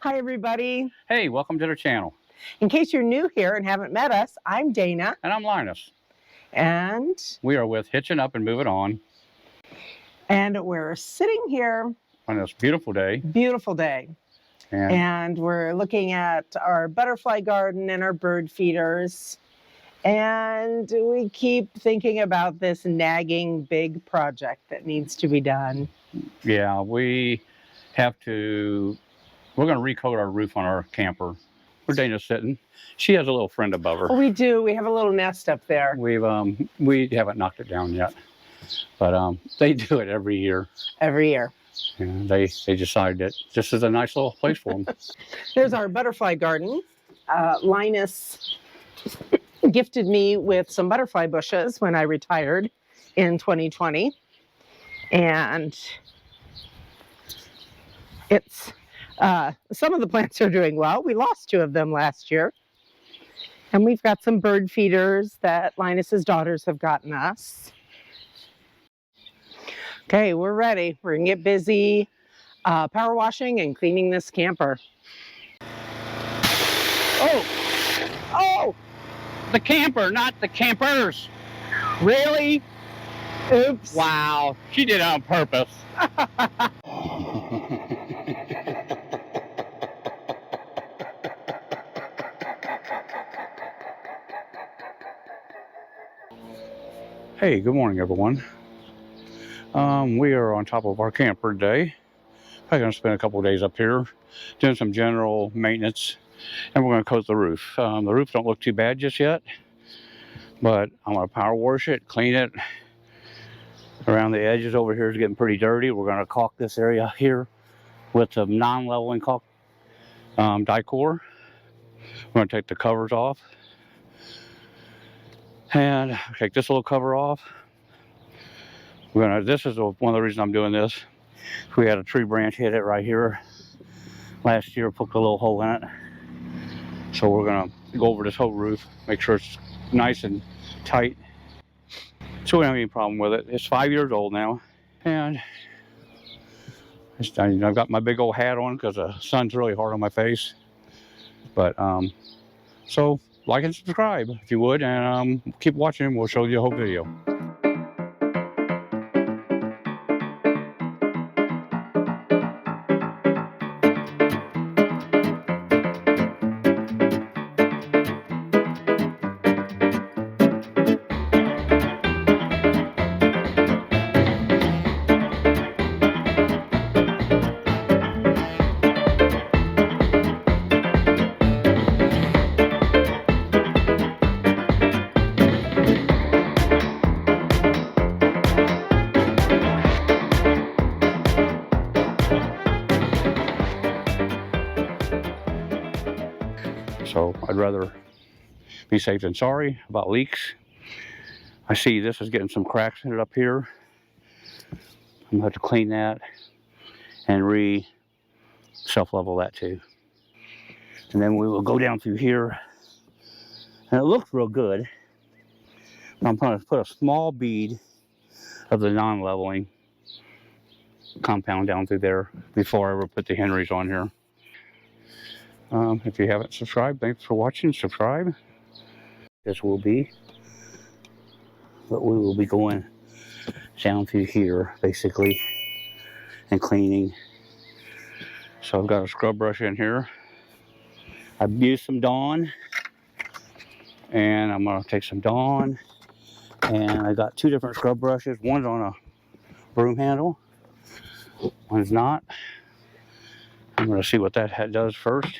Hi, everybody. Hey, welcome to the channel. In case you're new here and haven't met us, I'm Dana. And I'm Linus. And we are with Hitching Up and Moving On. And we're sitting here on this beautiful day. Beautiful day. And we're looking at our butterfly garden and our bird feeders. And we keep thinking about this nagging big project that needs to be done. Yeah, we're going to recoat our roof on our camper. Where Dana's sitting. She has a little friend above her. Oh, we do. We have a little nest up there. We haven't knocked it down yet, but they do it every year. Every year. And they decided that this is a nice little place for them. There's our butterfly garden. Linus gifted me with some butterfly bushes when I retired in 2020. And it's some of the plants are doing well. We lost 2 of them last year. And we've got some bird feeders that Linus's daughters have gotten us. Okay, we're ready. We're gonna get busy power washing and cleaning this camper. Oh, the camper, not the campers. Really? Oops. Wow, she did it on purpose. Hey, good morning, everyone. We are on top of our camper today. Probably going to spend a couple of days up here doing some general maintenance, and we're going to coat the roof. The roof don't look too bad just yet, but I'm going to power wash it, clean it. Around the edges over here is getting pretty dirty. We're going to caulk this area here with some non-leveling caulk Dicor. We're going to take the covers off and take this little cover off. This is one of the reasons I'm doing this. We had a tree branch hit it right here last year, poked a little hole in it. So we're gonna go over this whole roof, make sure it's nice and tight. So we don't have any problem with it. It's 5 years old now. And I've got my big old hat on because the sun's really hard on my face. But so like and subscribe if you would, and keep watching. We'll show you the whole video. So I'd rather be safe than sorry about leaks. I see this is getting some cracks in it up here. I'm gonna have to clean that and self-level that too. And then we will go down through here. And it looks real good. I'm gonna put a small bead of the non-leveling compound down through there before I ever put the Henrys on here. If you haven't subscribed, thanks for watching. Subscribe. This will be what we will be going down through here basically and cleaning. So I've got a scrub brush in here. I've used some Dawn, and I'm going to take some Dawn, and I got 2 different scrub brushes. One's on a broom handle, one's not. I'm going to see what that does first.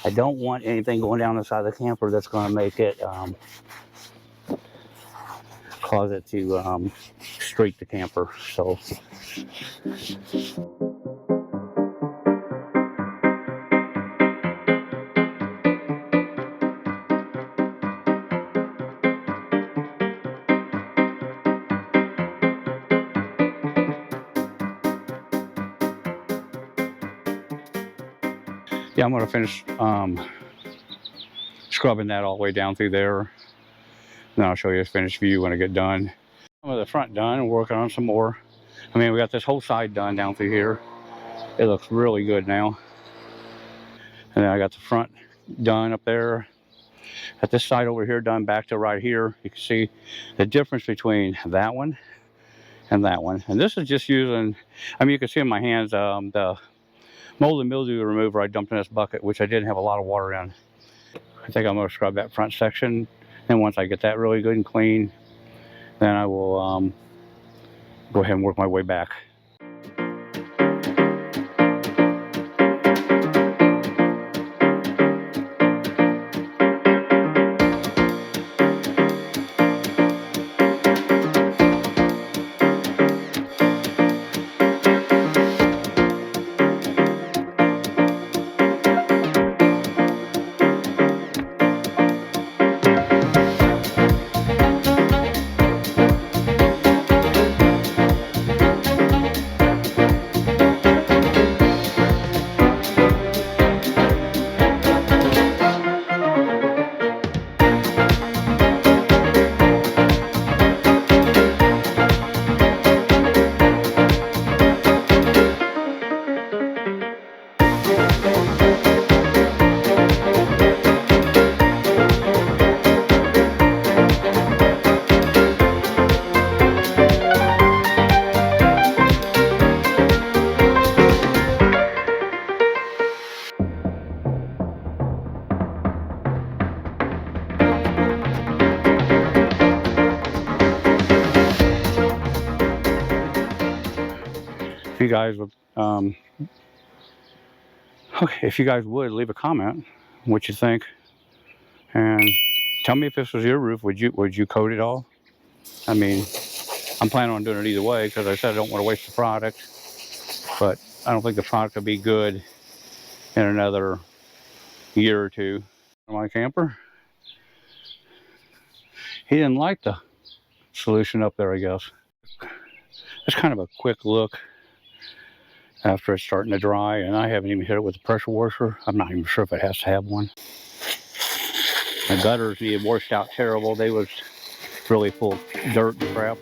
I don't want anything going down the side of the camper that's going to make it cause it to streak the camper. So yeah, I'm going to finish scrubbing that all the way down through there. Then I'll show you a finished view when I get done. Some of the front done and working on some more I mean, we got this whole side done down through here. It looks really good now. And then I got the front done up there. Got this side over here done back to right here. You can see the difference between that one and that one. And this is just using, I mean, you can see in my hands, the mold and mildew remover I dumped in this bucket, which I didn't have a lot of water in. I think I'm going to scrub that front section. And once I get that really good and clean, then I will go ahead and work my way back. If you guys would, if you guys would leave a comment what you think, and tell me if this was your roof, would you coat it all? I mean, I'm planning on doing it either way because I said I don't want to waste the product, but I don't think the product will be good in another year or two. My camper, he didn't like the solution up there, I guess. It's kind of a quick look after it's starting to dry, and I haven't even hit it with a pressure washer. I'm not even sure if it has to have one. The gutters needed washed out terrible. They was really full of dirt and crap.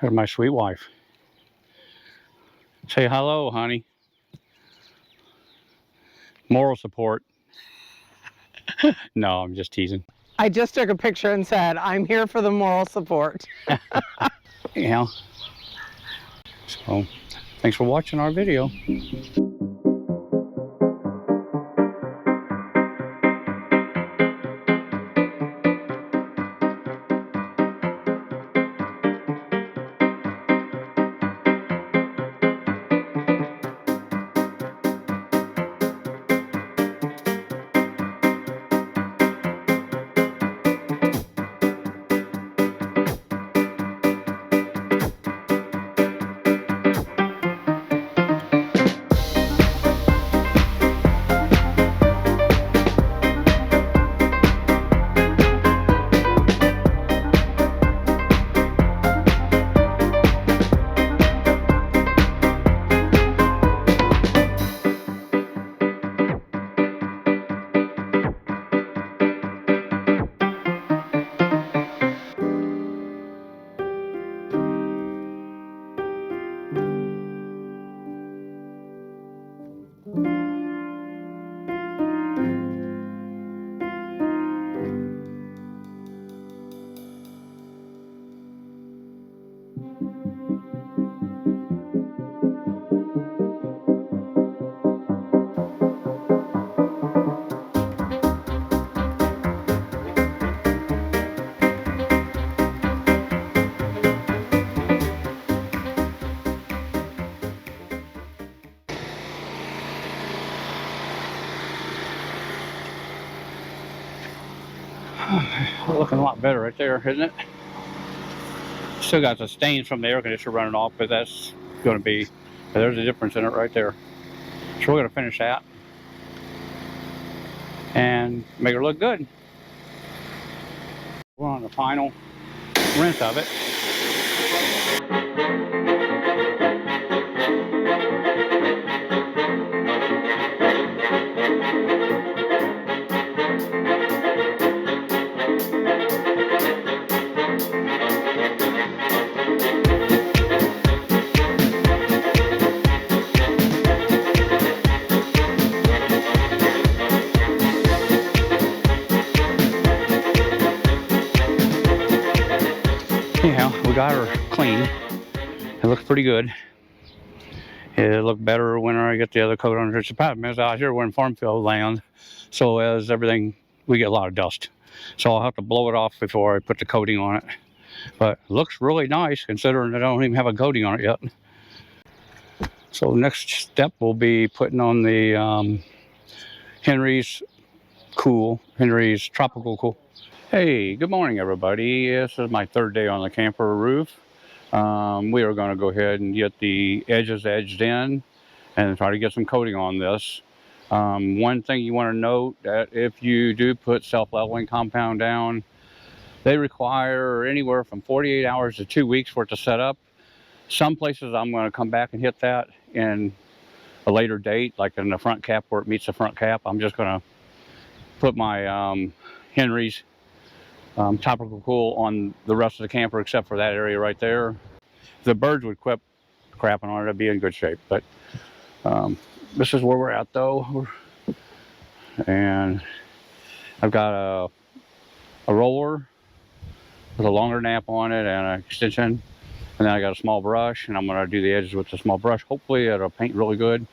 There's my sweet wife. Say hello, honey. Moral support. No, I'm just teasing. I just took a picture and said, I'm here for the moral support. Yeah. So, thanks for watching our video. Looking a lot better right there, isn't it? Still got the stains from the air conditioner running off, but that's going to be, there's a difference in it right there. So we're going to finish that and make it look good. We're on the final rinse of it. Anyhow, we got her clean. It looks pretty good. It looked better when I get the other coat on her. The problem is out here we're in farm field land, so as everything, we get a lot of dust. So I'll have to blow it off before I put the coating on it. But it looks really nice considering I don't even have a coating on it yet. So next step will be putting on the Henry's Tropical Cool. Hey, good morning everybody. This is my third day on the camper roof. We are going to go ahead and get the edges edged in and try to get some coating on this. One thing you want to note, that if you do put self-leveling compound down, they require anywhere from 48 hours to 2 weeks for it to set up. Some places I'm going to come back and hit that in a later date, like in the front cap where it meets the front cap. I'm just going to put my Henry's Tropical Cool on the rest of the camper except for that area right there. If the birds would quit crapping on it, it'd be in good shape. But this is where we're at though. And I've got a roller with a longer nap on it and an extension. And then I got a small brush, and I'm going to do the edges with the small brush. Hopefully it'll paint really good.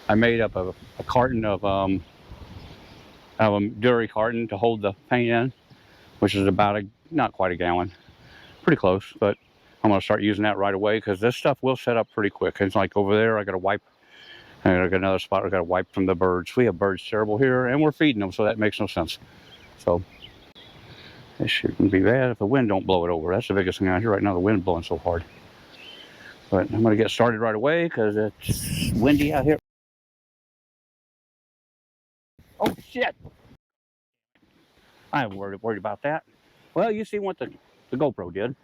I made up a carton of a dairy carton to hold the paint in, which is about not quite a gallon. Pretty close, but I'm going to start using that right away because this stuff will set up pretty quick. It's like over there, I got to wipe. And I got another spot I got to wipe from the birds. We have birds terrible here, and we're feeding them, so that makes no sense. So it shouldn't be bad if the wind don't blow it over. That's the biggest thing out here right now, the wind blowing so hard. But I'm going to get started right away because it's windy out here. Oh, shit. I'm worried about that. Well, you see what the GoPro did.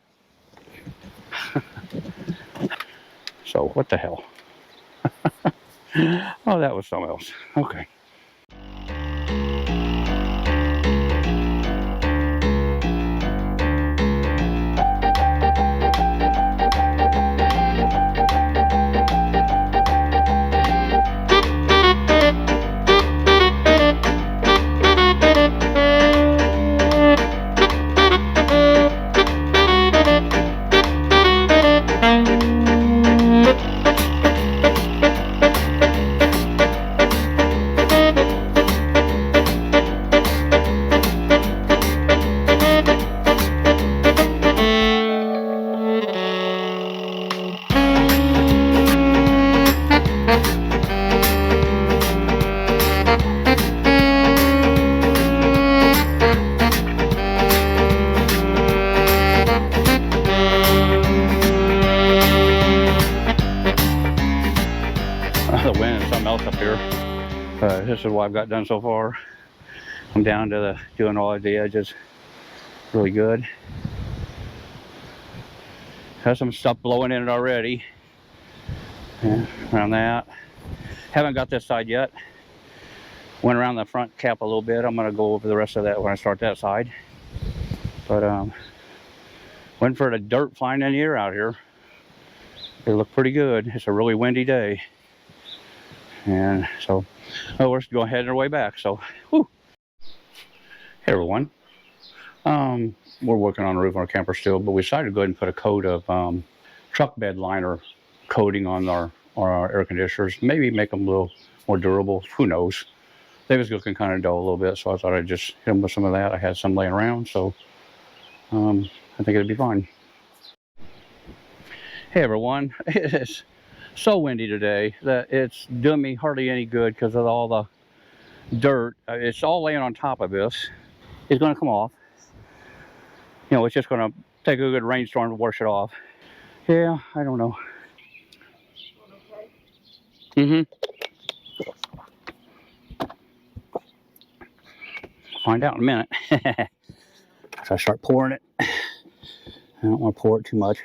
So, what the hell? Oh, that was something else. Okay. The wind and something else up here. This is what I've got done so far. I'm down to doing all of the edges really good. Has some stuff blowing in it already. Yeah, around that. Haven't got this side yet. Went around the front cap a little bit. I'm going to go over the rest of that when I start that side. But went for the dirt flying in the air out here. It looked pretty good. It's a really windy day. And so, we're going heading our way back. So, whew. Hey everyone. We're working on the roof on our camper still, but we decided to go ahead and put a coat of truck bed liner coating on our air conditioners. Maybe make them a little more durable. Who knows? They was looking kind of dull a little bit, so I thought I'd just hit them with some of that. I had some laying around, so I think it'd be fine. Hey everyone. It is so windy today that it's doing me hardly any good because of all the dirt. It's all laying on top of this. It's going to come off. you know, it's just going to take a good rainstorm to wash it off. Yeah, I don't know. Find out in a minute. So I start pouring it. I don't want to pour it too much.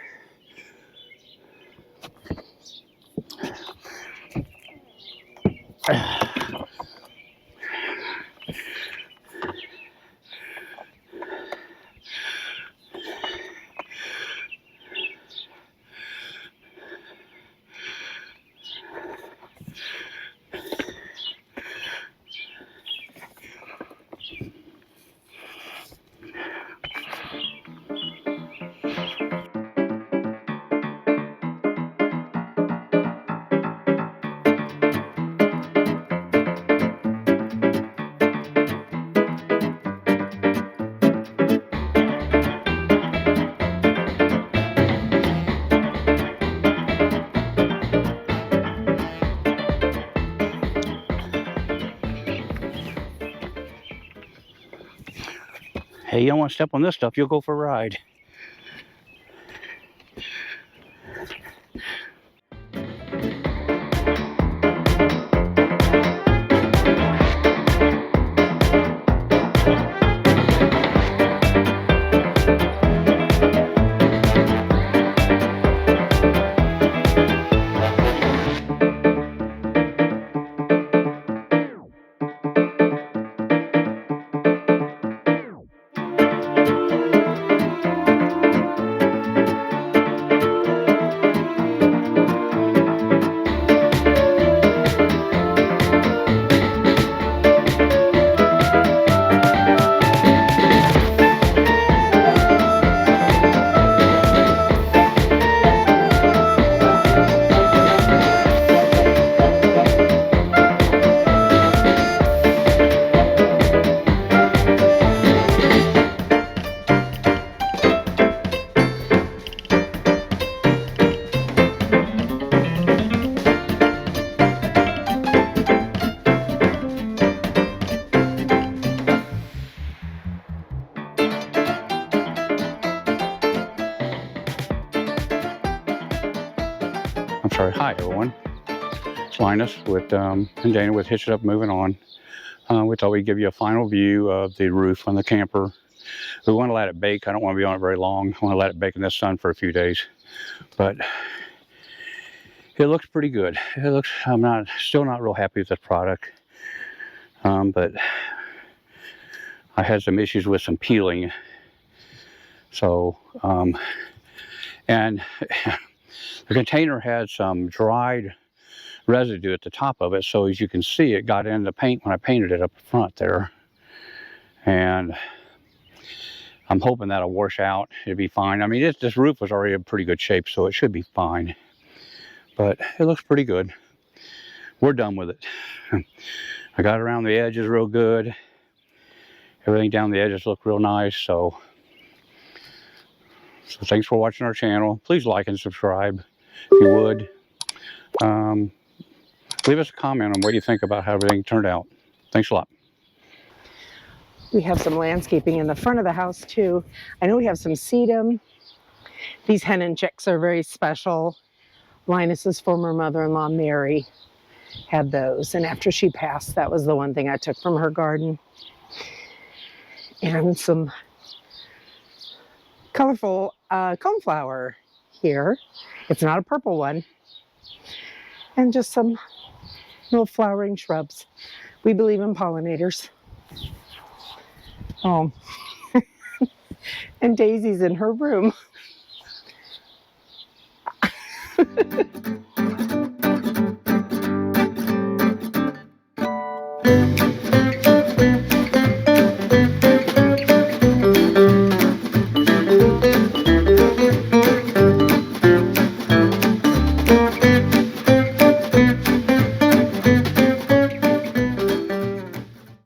Hey, you don't want to step on this stuff, you'll go for a ride. I'm sorry, hi everyone. It's Linus with and Dana with Hitch It Up Moving On. We thought we'd give you a final view of the roof on the camper. We want to let it bake. I don't want to be on it very long. I want to let it bake in the sun for a few days. But it looks pretty good. It looks, I'm still not real happy with this product. But I had some issues with some peeling. So, and the container had some dried residue at the top of it, so as you can see, it got in the paint when I painted it up front there. And I'm hoping that'll wash out. It'll be fine. I mean, this roof was already in pretty good shape, so it should be fine. But it looks pretty good. We're done with it. I got around the edges real good. Everything down the edges look real nice. So thanks for watching our channel. Please like and subscribe if you would. Leave us a comment on what you think about how everything turned out. Thanks a lot. We have some landscaping in the front of the house too. I know we have some sedum. These hen and chicks are very special. Linus's former mother-in-law, Mary, had those. And after she passed, that was the one thing I took from her garden. And some colorful coneflower here. It's not a purple one. And just some little flowering shrubs. We believe in pollinators. Oh, and Daisy's in her room.